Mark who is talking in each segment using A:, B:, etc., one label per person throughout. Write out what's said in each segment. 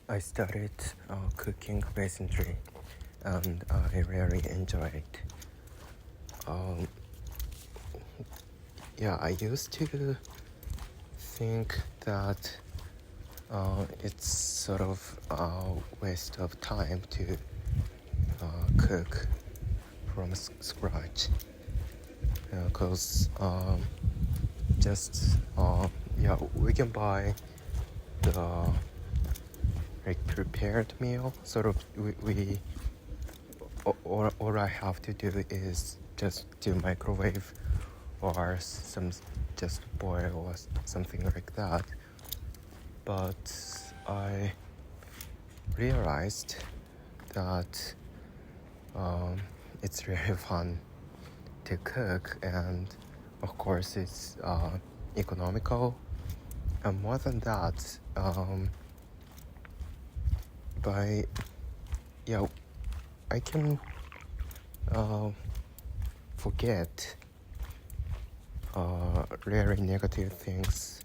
A: I started cooking recently and I really enjoy it. Um, I used to think that it's sort of a waste of time to cook from scratch because just we can buy the prepared meal. Sort of we all I have to do is just do microwave or some just boil or something like that. But I realized that it's really fun to cook, and of course it's economical, and more than that, I can forget really negative things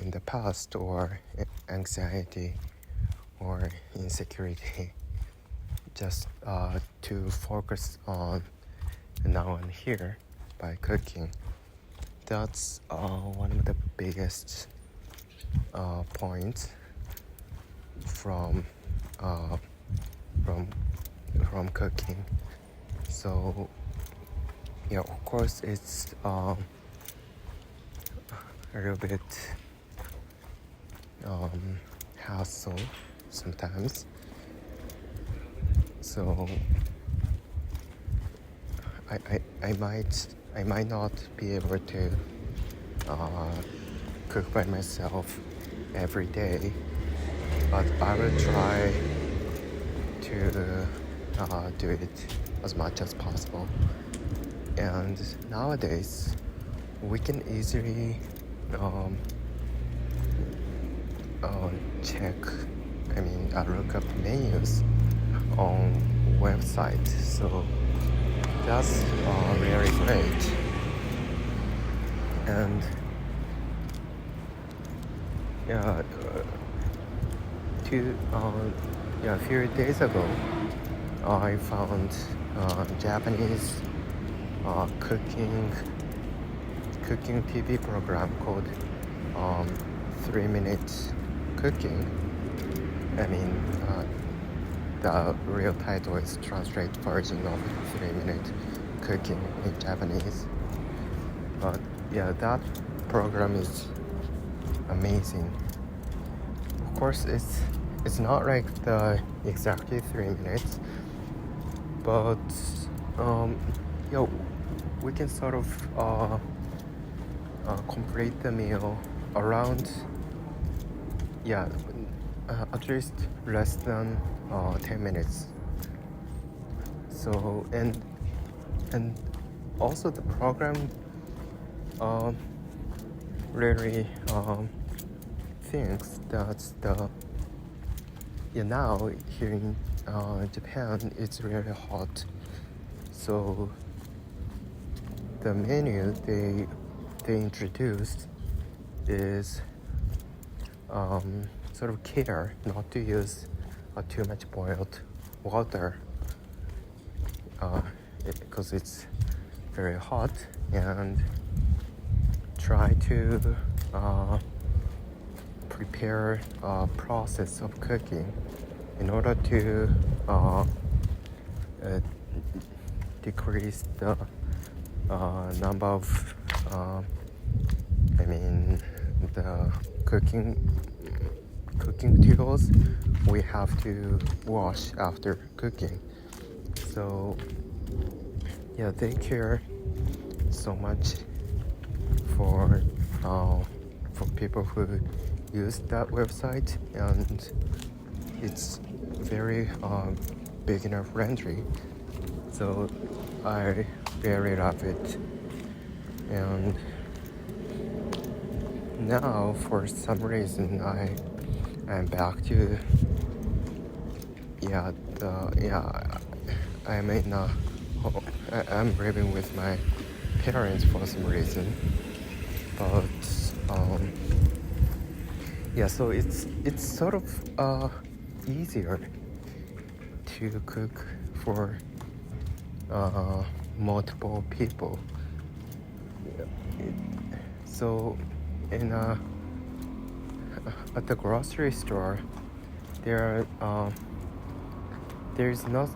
A: in the past, or anxiety or insecurity, just to focus on now and here by cooking. That's one of the biggest points from cooking. So of course it's a little bit hassle sometimes. So I might not be able to cook by myself every day, but I will try to do it as much as possible. And nowadays we can easily look up menus on website, so that's really great. And a few days ago I found Japanese cooking TV program called 3-minute cooking. The real title is translate version of 3-minute cooking in Japanese. But that program is amazing. Of course, it's not like the exactly 3 minutes, but we can sort of complete the meal around at least less than 10 minutes. So and also the program really thinks that now here in Japan it's really hot, so the menu they introduced is sort of care not to use too much boiled water because it's very hot, and try to prepare a process of cooking in order to decrease the number of the cooking tools we have to wash after cooking. So they care so much for people who use that website, and it's very beginner friendly. So I really love it. And now for some reason I'm back to I'm living with my parents for some reason, but yeah, so it's sort of easier to cook for multiple people. So in at the grocery store, there's not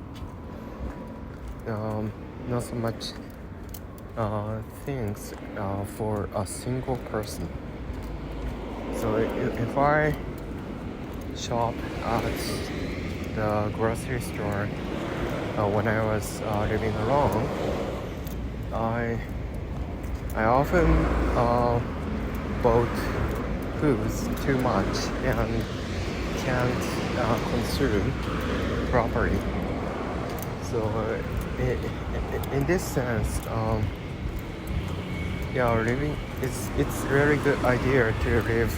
A: so much things for a single person. So if I shop at the grocery store when I was living alone, I often bought foods too much and can't consume properly. So in this sense, yeah, living it's really good idea to live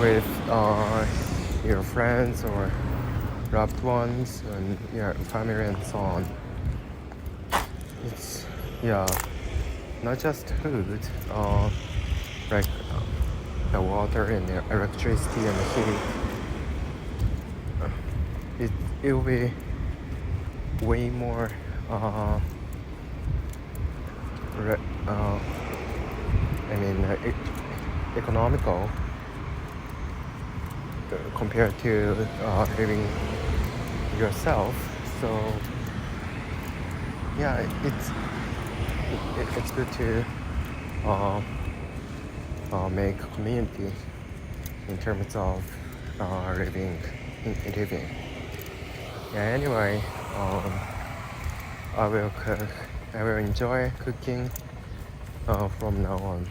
A: with your friends or loved ones and your family and so on. It's not just food, like the water and the electricity and the heat. It will be way more economical compared to living yourself. So yeah, it's good to make a community in terms of living. Yeah, anyway, I will enjoy cooking from now on.